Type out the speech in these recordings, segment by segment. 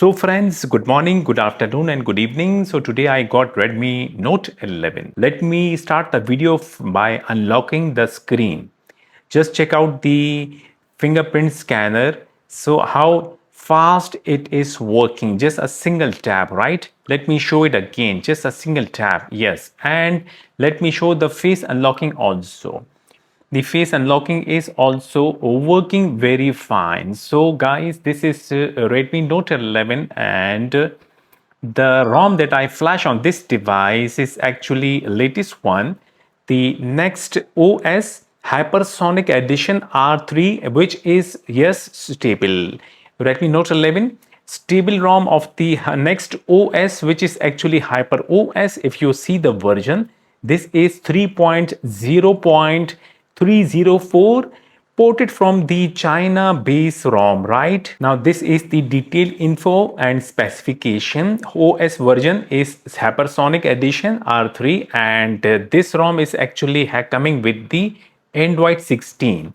So friends, good morning, good afternoon and good evening. So today I got Redmi Note 11. Let me start the video by unlocking the screen. Just check out the fingerprint scanner. So how fast it is working. Just a single tap, right? Let me show it again. Just a single tap. Yes. And let me show the face unlocking also. The face unlocking is also working very fine. So guys, this is Redmi Note 11 and the ROM that I flash on this device is actually latest one, the NextOS Hypersonic Edition R3, which is yes stable. Redmi Note 11 stable ROM of the NextOS, which is actually HyperOS. If you see the version, this is 3.0.304 ported from the China base ROM, right? Now this is the detailed info and specification. OS version is Hypersonic Edition R3 and this ROM is actually coming with the Android 16.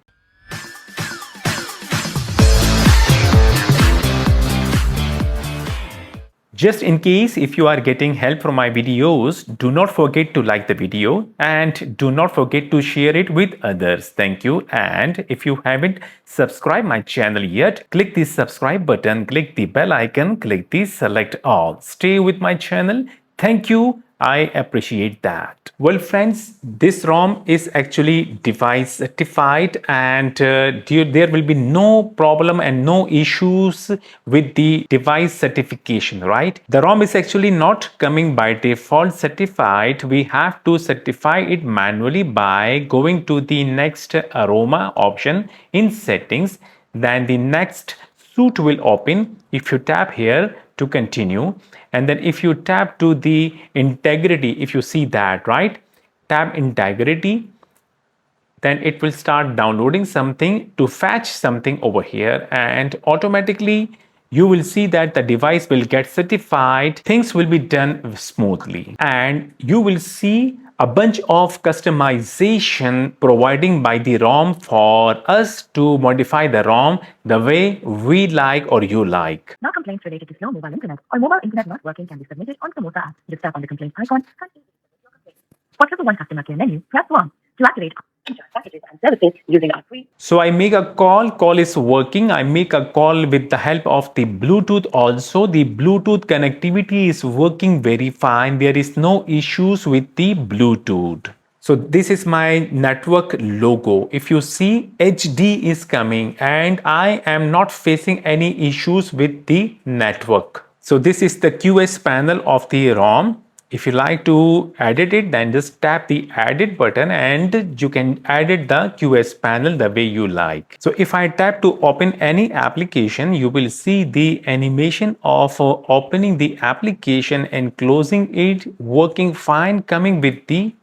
Just in case if you are getting help from my videos, do not forget to like the video and do not forget to share it with others. Thank you. And if you haven't subscribed my channel yet, click the subscribe button, click the bell icon, click the select all. Stay with my channel. Thank you. I appreciate that. Well friends, this ROM is actually device certified and there will be no problem and no issues with the device certification, right? The ROM is actually not coming by default certified. We have to certify it manually by going to the next aroma option in settings. Then the next suite will open. If you tap here to continue, and then if you tap to the integrity, if you see that, right, tap integrity, then it will start downloading something to fetch something over here, and automatically you will see that the device will get certified. Things will be done smoothly and you will see a bunch of customization providing by the ROM for us to modify the ROM the way we like or you like. Now complaints related to slow mobile internet or mobile internet not working can be submitted on the Samosa app. Just tap on the complaint icon and your complaint. For triple one customer care menu, press 1 to activate packages and services using our free. So I make a call is working. I make a call with the help of the Bluetooth also. The Bluetooth connectivity is working very fine. There is no issues with the Bluetooth. So this is my network logo. If you see, HD is coming and I am not facing any issues with the network. So this is the QS panel of the ROM. If you like to edit it, then just tap the edit button and you can edit the QS panel the way you like. So if I tap to open any application, you will see the animation of opening the application and closing it working fine, coming with the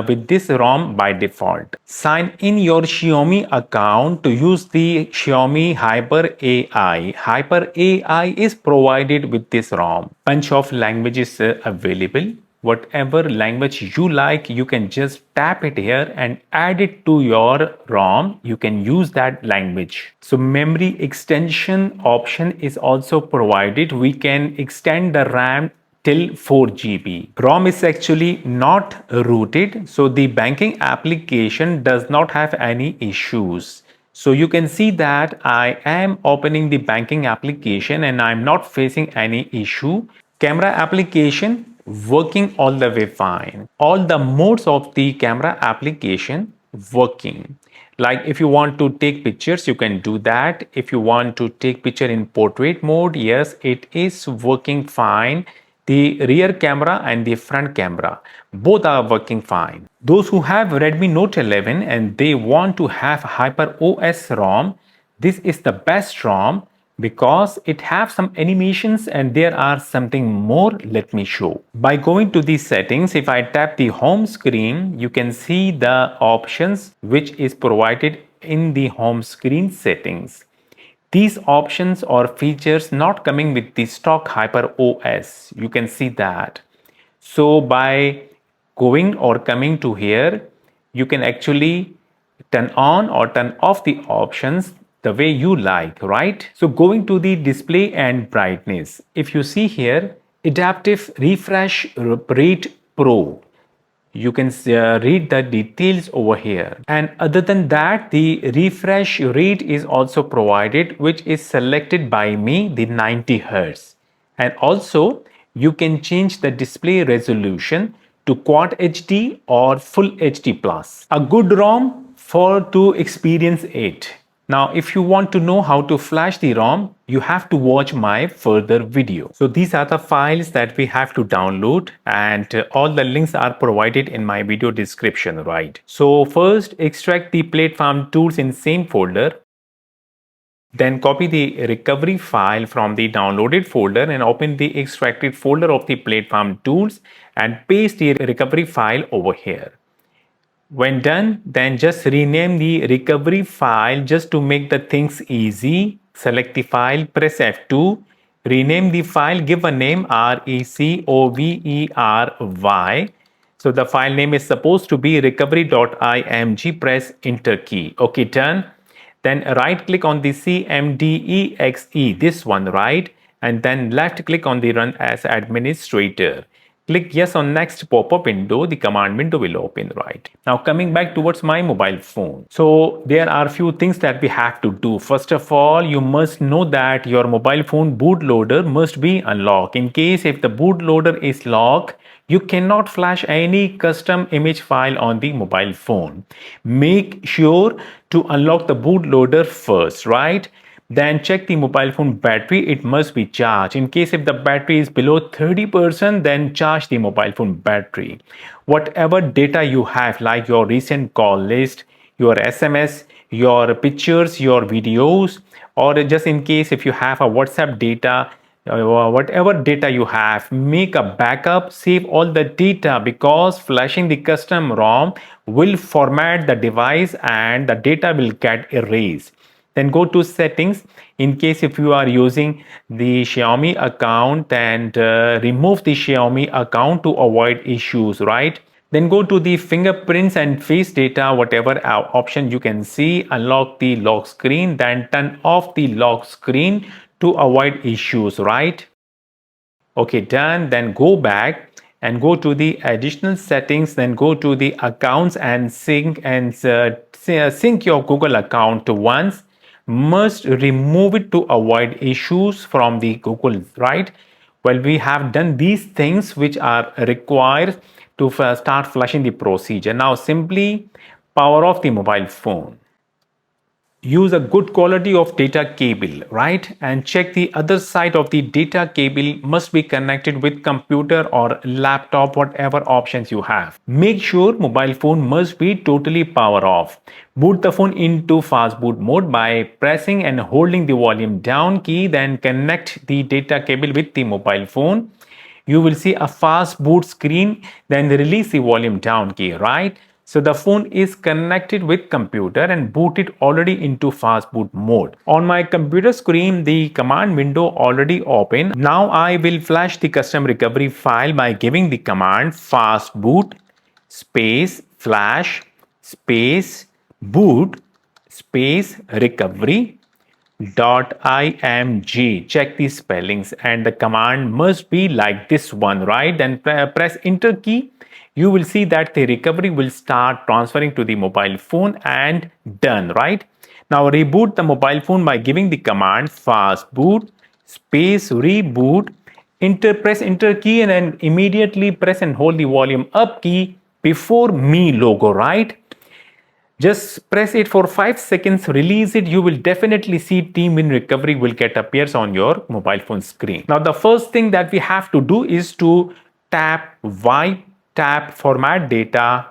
with this ROM by default. Sign in your Xiaomi account to use the Xiaomi Hyper AI. Hyper AI is provided with this ROM. Bunch of languages available. Whatever language you like, you can just tap it here and add it to your ROM. You can use that language. So memory extension option is also provided. We can extend the RAM till 4 GB. ROM is actually not rooted, so the banking application does not have any issues. So you can see that I am opening the banking application and I'm not facing any issue. Camera application working all the way fine. All the modes of the camera application working. Like if you want to take pictures, you can do that. If you want to take picture in portrait mode, yes, it is working fine. The rear camera and the front camera, both are working fine. Those who have Redmi Note 11 and they want to have HyperOS ROM, this is the best ROM because it has some animations and there are something more. Let me show. By going to the settings, if I tap the home screen, you can see the options which is provided in the home screen settings. These options or features not coming with the stock HyperOS. You can see that. So by going or coming to here, you can actually turn on or turn off the options. the way you like, right? So going to the display and brightness, if you see here, adaptive refresh rate pro, you can read the details over here. And other than that, the refresh rate is also provided, which is selected by me, the 90 Hz. And also you can change the display resolution to quad HD or full HD plus. A good ROM for to experience it. Now, if you want to know how to flash the ROM, you have to watch my further video. So these are the files that we have to download, and all the links are provided in my video description, right? So first, extract the platform tools in same folder. Then copy the recovery file from the downloaded folder and open the extracted folder of the platform tools and paste the recovery file over here. When done, then just rename the recovery file just to make the things easy. Select the file, press F2, rename the file, give a name recovery. So the file name is supposed to be recovery.img, press enter key. Okay, done. Then right click on the CMDEXE, this one, right? And then left click on the run as administrator. Click yes on next pop-up window, the command window will open, right? Now coming back towards my mobile phone. So there are a few things that we have to do. First of all, you must know that your mobile phone bootloader must be unlocked. In case if the bootloader is locked, you cannot flash any custom image file on the mobile phone. Make sure to unlock the bootloader first, right? Then check the mobile phone battery, it must be charged. In case if the battery is below 30%, then charge the mobile phone battery. Whatever data you have, like your recent call list, your SMS, your pictures, your videos, or just in case if you have a WhatsApp data, whatever data you have, make a backup, save all the data, because flashing the custom ROM will format the device and the data will get erased. Then go to settings. In case if you are using the Xiaomi account, and remove the Xiaomi account to avoid issues, right? Then go to the fingerprints and face data, whatever option you can see, unlock the lock screen, then turn off the lock screen to avoid issues, right? Okay, done. Then go back and go to the additional settings, then go to the accounts and sync your Google account to once. Must remove it to avoid issues from the Google, right? Well, we have done these things which are required to start flashing the procedure. Now simply power off the mobile phone. Use a good quality of data cable, right? And check the other side of the data cable must be connected with computer or laptop, whatever options you have. Make sure mobile phone must be totally power off. Boot the phone into fast boot mode by pressing and holding the volume down key, then connect the data cable with the mobile phone. You will see a fast boot screen, then release the volume down key, right? So the phone is connected with computer and booted already into fast boot mode. On my computer screen, the command window already open. Now I will flash the custom recovery file by giving the command fast boot space flash space boot space recovery .img. Check the spellings, and the command must be like this one, right? Then press enter key. You will see that the recovery will start transferring to the mobile phone, and done, right? Now reboot the mobile phone by giving the command fast boot space reboot. Press enter key and then immediately press and hold the volume up key before me logo, right? Just press it for 5 seconds, release it. You will definitely see team in recovery will get appears on your mobile phone screen. Now the first thing that we have to do is to tap wipe, tap format data,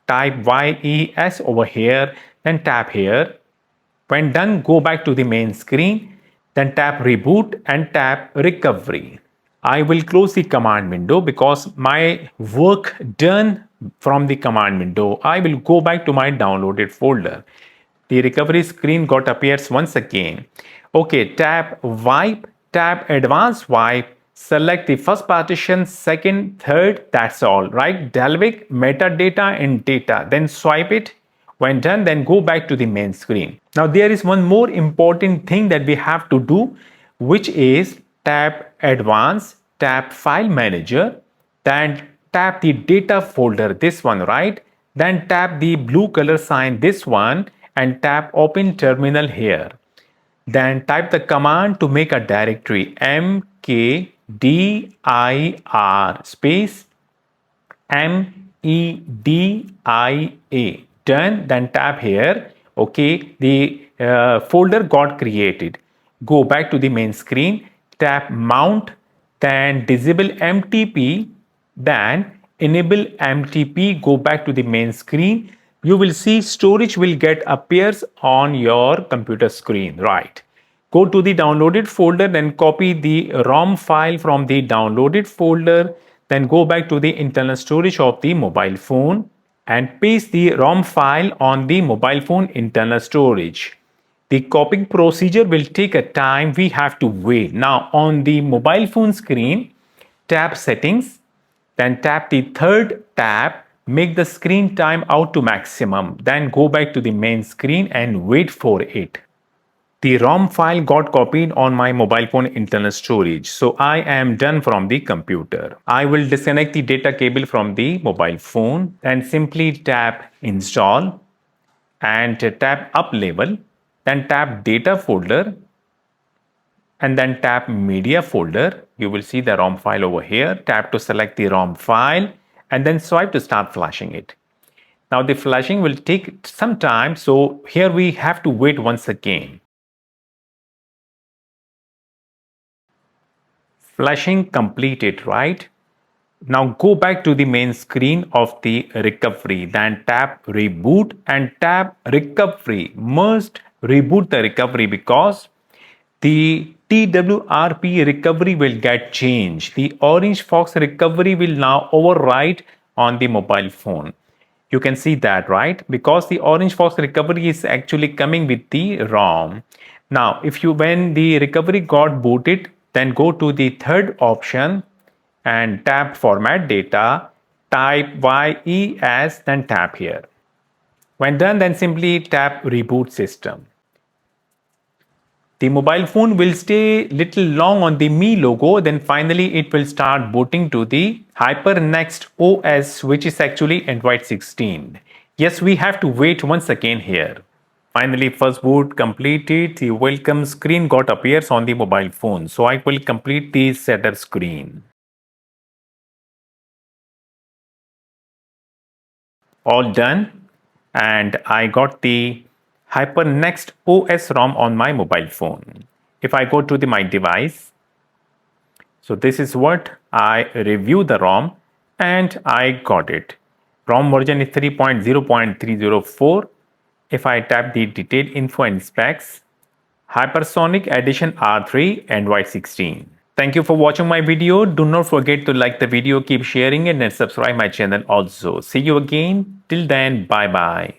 type YES over here, then tap here. When done, go back to the main screen, then tap reboot and tap recovery. I will close the command window because my work done from the command window. I will go back to my downloaded folder. The recovery screen got appears once again. Okay, tap wipe, tap advanced wipe, select the first partition, second, third, that's all, right? Dalvik, metadata and data, then swipe it. When done, then go back to the main screen. Now there is one more important thing that we have to do, which is tap Advanced, tap File Manager, then tap the data folder, this one, right? Then tap the blue color sign, this one, and tap Open Terminal here. Then type the command to make a directory mkdir space media. Done. Then tap here. Okay, the folder got created. Go back to the main screen. Tap Mount. Then disable MTP. Then enable MTP. Go back to the main screen. You will see storage will get appears on your computer screen. Right. Go to the downloaded folder, then copy the ROM file from the downloaded folder, then go back to the internal storage of the mobile phone and paste the ROM file on the mobile phone internal storage. The copying procedure will take a time, we have to wait. Now on the mobile phone screen, tap Settings, then tap the third tab, make the screen time out to maximum, then go back to the main screen and wait for it. The ROM file got copied on my mobile phone internal storage, so I am done from the computer. I will disconnect the data cable from the mobile phone and simply tap Install and tap Up Level, then tap Data folder and then tap Media folder. You will see the ROM file over here. Tap to select the ROM file and then swipe to start flashing it. Now the flashing will take some time, so here we have to wait once again. Flashing completed, right? Now go back to the main screen of the recovery, then tap Reboot and tap Recovery. Must reboot the recovery because the TWRP recovery will get changed. The Orange Fox recovery will now overwrite on the mobile phone. You can see that, right? Because the Orange Fox recovery is actually coming with the ROM. Now, when the recovery got booted, then go to the third option and tap Format Data, type YES, then tap here. When done, then simply tap Reboot System. The mobile phone will stay little long on the Mi logo, then finally it will start booting to the NextOS, which is actually Android 16. Yes, we have to wait once again here. Finally, first boot completed, the welcome screen got appears on the mobile phone. So I will complete the setup screen. All done, and I got the NextOS ROM on my mobile phone. If I go to my device, so this is what I review the ROM and I got it. ROM version is 3.0.304. If I tap the detailed info and specs, Hypersonic Edition R3 Android 16. Thank you for watching my video. Do not forget to like the video, keep sharing it and subscribe my channel also. See you again. Till then, bye bye.